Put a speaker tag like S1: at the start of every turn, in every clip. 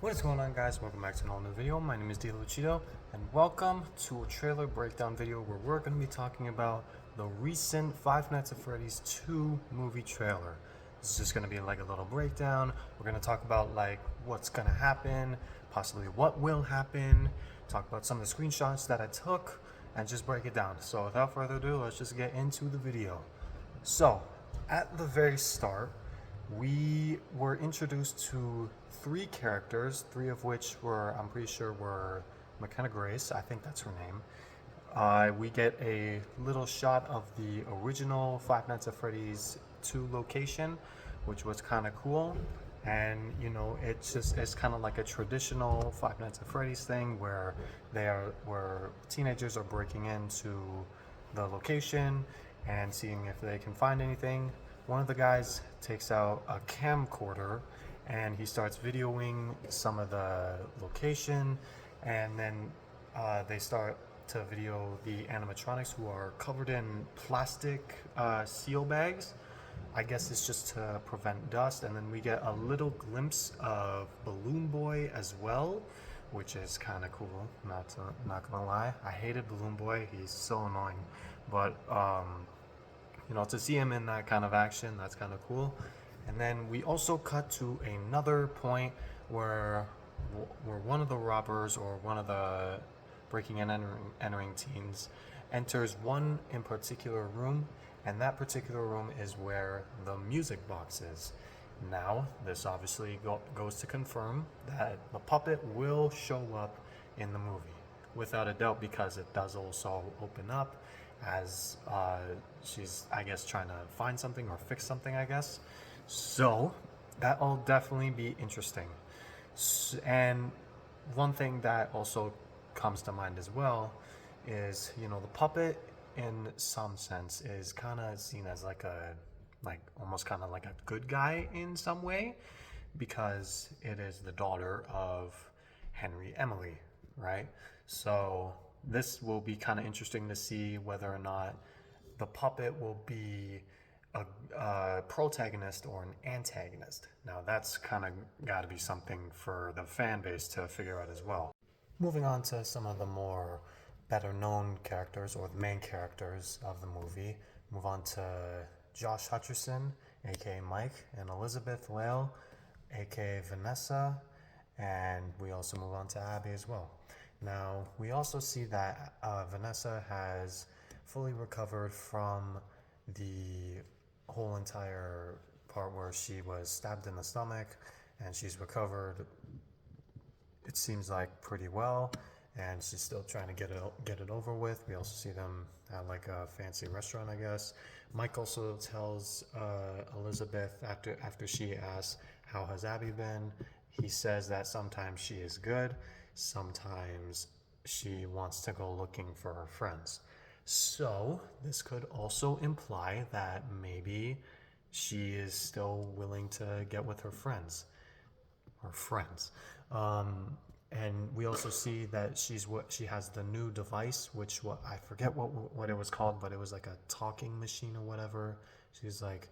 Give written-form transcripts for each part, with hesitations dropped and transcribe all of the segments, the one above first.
S1: What is going on, guys? Welcome back to an all new video. My name is Di-Luchito and welcome to a trailer breakdown video where we're going to be talking about the recent Five Nights at Freddy's 2 movie trailer. This is just going to be like a little breakdown. We're going to talk about like what's going to happen, possibly what will happen, talk about some of the screenshots that I took, and just break it down. So without further ado, let's just get into the video. So at the very start, we were introduced to three characters, three of which were, I'm pretty sure, were McKenna Grace. I think that's her name. We get a little shot of the original Five Nights at Freddy's 2 location, which was kind of cool. And it's kind of like a traditional Five Nights at Freddy's thing where where teenagers are breaking into the location and seeing if they can find anything. One of the guys takes out a camcorder and he starts videoing some of the location, and then they start to video the animatronics who are covered in plastic seal bags. I guess it's just to prevent dust, and then we get a little glimpse of Balloon Boy as well, which is kind of cool. Not gonna lie, I hated Balloon Boy. He's so annoying, but to see him in that kind of action, that's kind of cool. And then we also cut to another point where one of the robbers, or one of the breaking and entering teens, enters one in particular room, and that particular room is where the music box is. Now, this obviously goes to confirm that the puppet will show up in the movie, without a doubt, because it does also open up as she's, I guess, trying to find something or fix something, I guess. So that'll definitely be interesting. And one thing that also comes to mind as well is, the puppet in some sense is kind of seen as like almost kind of like a good guy in some way, because it is the daughter of Henry Emily, right? So this will be kind of interesting to see whether or not the puppet will be a protagonist or an antagonist. Now that's kind of got to be something for the fan base to figure out as well. Moving on to some of the more better known characters, or the main characters of the movie, move on to Josh Hutcherson, aka Mike, and Elizabeth Lale, aka Vanessa, and we also move on to Abby as well. Now, we also see that Vanessa has fully recovered from the whole entire part where she was stabbed in the stomach, and she's recovered, it seems like, pretty well, and she's still trying to get it over with. We also see them at like a fancy restaurant, I guess. Mike also tells Elizabeth, after she asks, how has Abby been? He says that sometimes she is good, sometimes she wants to go looking for her friends. So this could also imply that maybe she is still willing to get with her friends. And we also see that she has the new device, which I forget what it was called, but it was like a talking machine or whatever. She's like,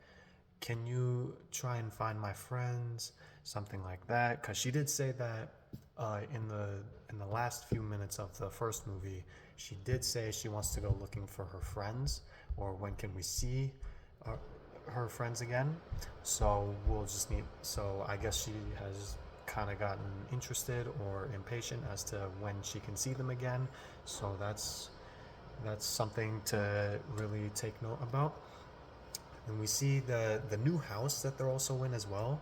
S1: "Can you try and find my friends?" Something like that, because she did say that in the last few minutes of the first movie, she did say she wants to go looking for her friends, or when can we see her friends again. So I guess she has kind of gotten interested or impatient as to when she can see them again. So that's something to really take note about. And we see the new house that they're also in as well.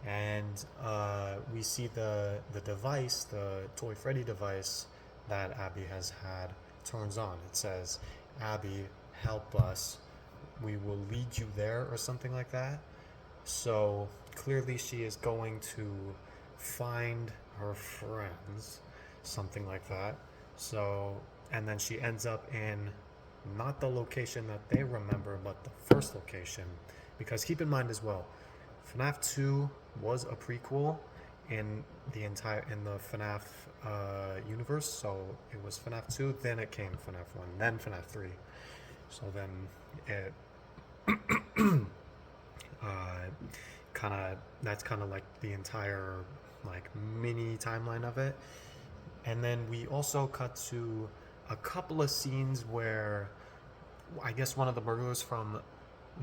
S1: And we see the device, the Toy Freddy device that Abby has had, turns on. It says, "Abby, help us. We will lead you there," or something like that. So clearly she is going to find her friends, something like that. So, and then she ends up in not the location that they remember, but the first location. Because keep in mind as well, FNAF 2 was a prequel in the FNAF universe. So it was FNAF 2, then it came FNAF 1, then FNAF 3. So then it that's kind of like the entire like mini timeline of it. And then we also cut to a couple of scenes where I guess one of the burglars from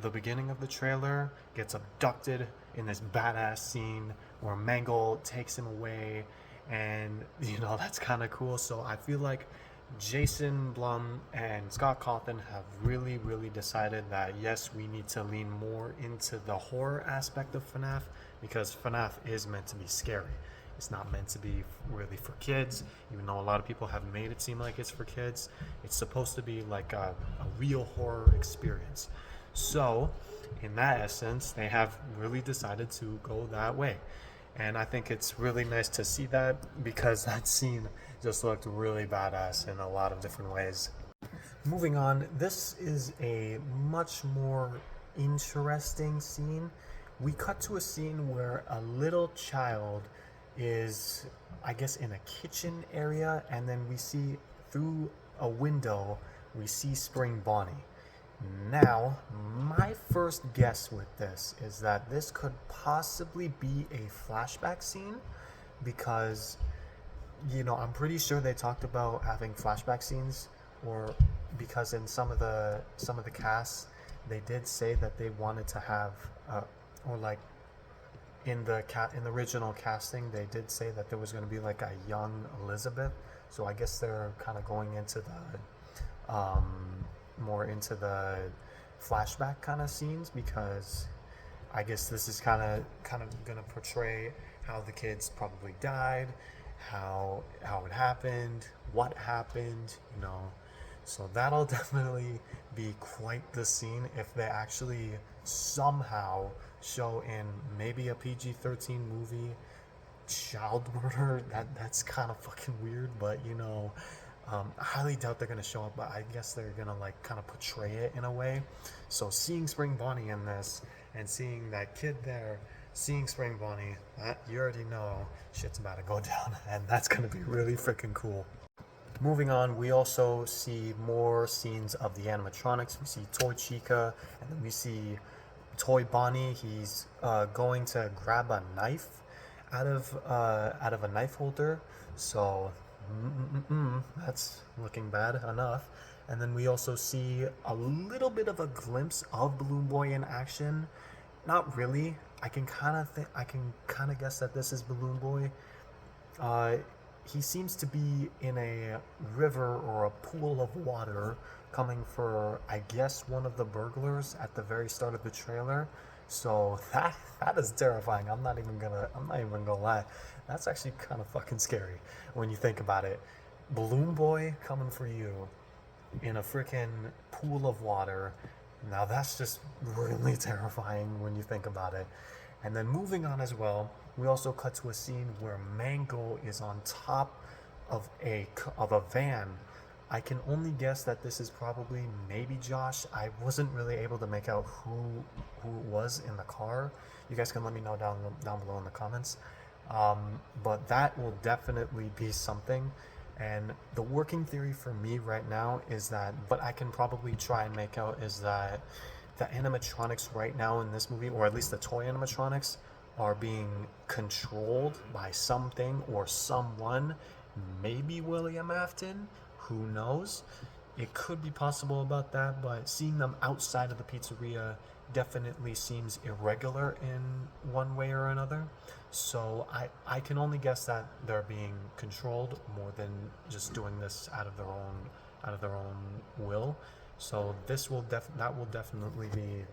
S1: the beginning of the trailer gets abducted in this badass scene where Mangle takes him away, and that's kind of cool. So I feel like Jason Blum and Scott Cawthon have really decided that yes, we need to lean more into the horror aspect of FNAF, because FNAF is meant to be scary. It's not meant to be really for kids, even though a lot of people have made it seem like it's for kids. It's supposed to be like a real horror experience. So, in that essence, they have really decided to go that way. And I think it's really nice to see that, because that scene just looked really badass in a lot of different ways. Moving on, this is a much more interesting scene. We cut to a scene where a little child is, I guess, in a kitchen area, and then we see through a window, we see Spring Bonnie. Now, my first guess with this is that this could possibly be a flashback scene, because I'm pretty sure they talked about having flashback scenes, or because in some of the casts they did say that they wanted to have or like in the original casting they did say that there was going to be like a young Elizabeth. So I guess they're kind of going into the more into the flashback kind of scenes, because I guess this is kind of going to portray how the kids probably died, how it happened, what happened, So that'll definitely be quite the scene if they actually somehow show in maybe a PG-13 movie child murder. That's kind of fucking weird, but I highly doubt they're gonna show up, but I guess they're gonna like kind of portray it in a way. So seeing Spring Bonnie in this and seeing that kid there, seeing Spring Bonnie, you already know shit's about to go down, and that's gonna be really freaking cool. Moving on, we also see more scenes of the animatronics. We see Toy Chica, and then we see Toy Bonnie. He's going to grab a knife out of a knife holder. So that's looking bad enough. And then we also see a little bit of a glimpse of Balloon Boy in action. Not really. I can kind of guess that this is Balloon Boy. He seems to be in a river or a pool of water, coming for, I guess, one of the burglars at the very start of the trailer. So that is terrifying. I'm not even gonna lie. That's actually kind of fucking scary when you think about it. Balloon Boy coming for you in a freaking pool of water. Now that's just really terrifying when you think about it. And then moving on as well, we also cut to a scene where Mango is on top of a van. I can only guess that this is probably maybe Josh. I wasn't really able to make out who was in the car. You guys can let me know down below in the comments. But that will definitely be something. And the working theory for me right now is that, but I can probably try and make out, is that the animatronics right now in this movie, or at least the toy animatronics, are being controlled by something or someone. Maybe William Afton, who knows? It could be possible about that, but seeing them outside of the pizzeria definitely seems irregular in one way or another. So I can only guess that they're being controlled more than just doing this out of their own will. So that will definitely be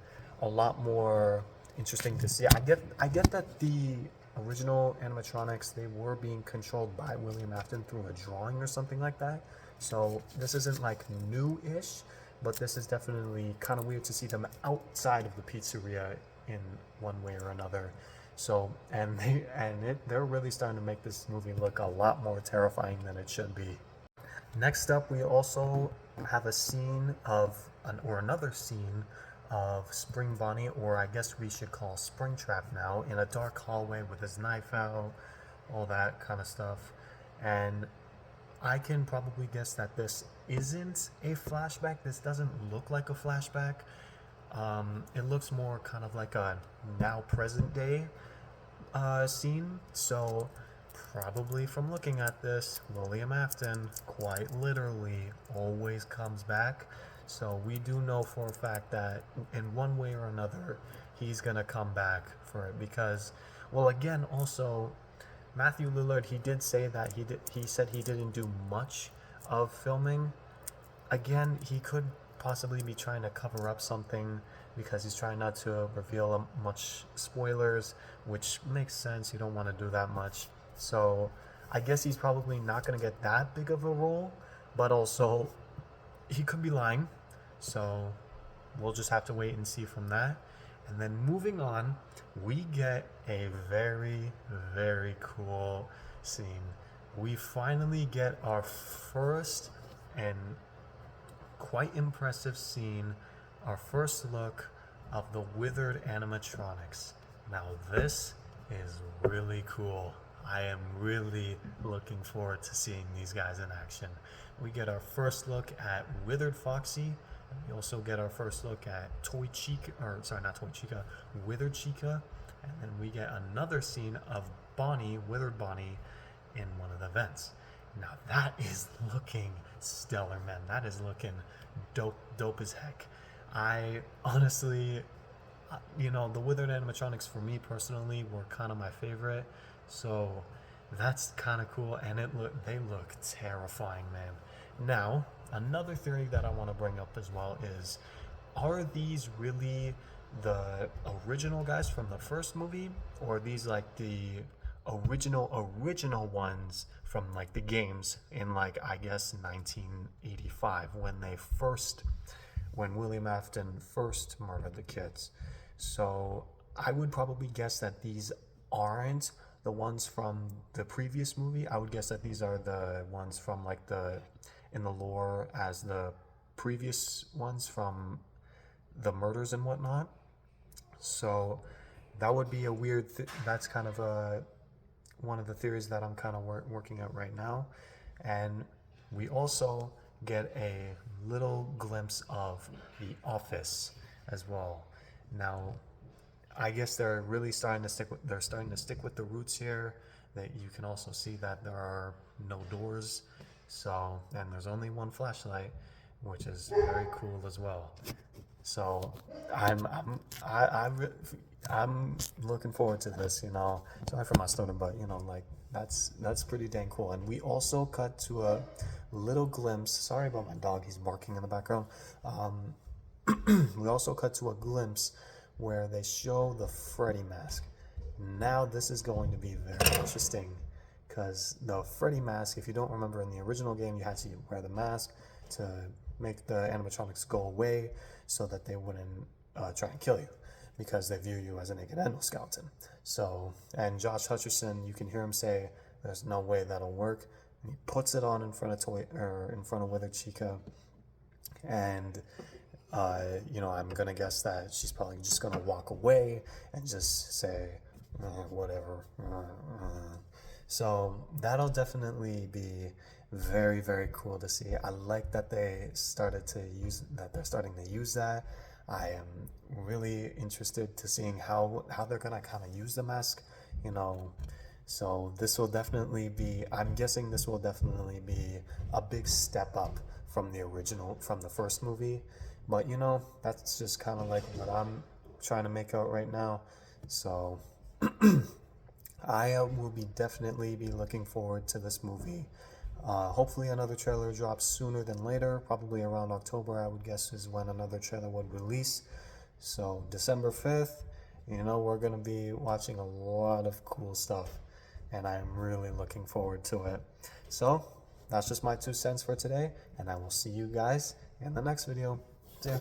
S1: a lot more interesting to see. I get that the original animatronics, they were being controlled by William Afton through a drawing or something like that. So this isn't like new-ish, but this is definitely kind of weird to see them outside of the pizzeria in one way or another. So they're really starting to make this movie look a lot more terrifying than it should be. Next up, we also have a scene of another scene of Spring Bonnie, or I guess we should call Springtrap now, in a dark hallway with his knife out, all that kind of stuff. And I can probably guess that this isn't a flashback. This doesn't look like a flashback. It looks more kind of like a now present day scene. So probably from looking at this, William Afton quite literally always comes back. So we do know for a fact that in one way or another, he's gonna come back for it because, well, again, also Matthew Lillard, he did say that he said he didn't do much of filming. Again, he could possibly be trying to cover up something because he's trying not to reveal much spoilers, which makes sense. You don't want to do that much. So I guess he's probably not going to get that big of a role, but also he could be lying. So we'll just have to wait and see from that. And then moving on, we get a very, very cool scene. We finally get our first and quite impressive scene, our first look of the withered animatronics. Now this is really cool. I am really looking forward to seeing these guys in action. We get our first look at Withered Foxy. We also get our first look at Withered Chica. And then we get another scene of Bonnie, Withered Bonnie, in one of the vents. Now that is looking stellar, man. That is looking dope as heck. I honestly, the withered animatronics for me personally were kind of my favorite. So that's kind of cool, and they look terrifying, man. Now, another theory that I want to bring up as well is, are these really the original guys from the first movie, or are these like the original ones from like the games in like, I guess, 1985 when William Afton first murdered the kids? So I would probably guess that these aren't the ones from the previous movie. I would guess that these are the ones from like in the lore as the previous ones from the murders and whatnot. So that would be a weird that's kind of one of the theories that I'm kind of working out right now. And we also get a little glimpse of the office as well. Now, I guess they're really starting to stick with the roots here. That you can also see that there are no doors, and there's only one flashlight, which is very cool as well. So I'm looking forward to this. Sorry for my stutter, but that's pretty dang cool. And we also cut to a little glimpse. Sorry about my dog; he's barking in the background. We also cut to a glimpse where they show the Freddy mask. Now this is going to be very interesting because the Freddy mask, if you don't remember, in the original game you had to wear the mask to make the animatronics go away so that they wouldn't try and kill you because they view you as a naked endoskeleton. So, and Josh Hutcherson, you can hear him say there's no way that'll work, and he puts it on in front of Withered Chica, and I'm gonna guess that she's probably just gonna walk away and just say whatever. So that'll definitely be very, very cool to see. I like that they're starting to use that. I am really interested to seeing how they're gonna kind of use the mask, So this will definitely be, I'm guessing this will definitely be a big step up from the first movie. But that's just kind of like what I'm trying to make out right now. So I will definitely be looking forward to this movie. Hopefully another trailer drops sooner than later. Probably around October, I would guess, is when another trailer would release. So December 5th, we're going to be watching a lot of cool stuff. And I'm really looking forward to it. So that's just my 2 cents for today. And I will see you guys in the next video. See ya.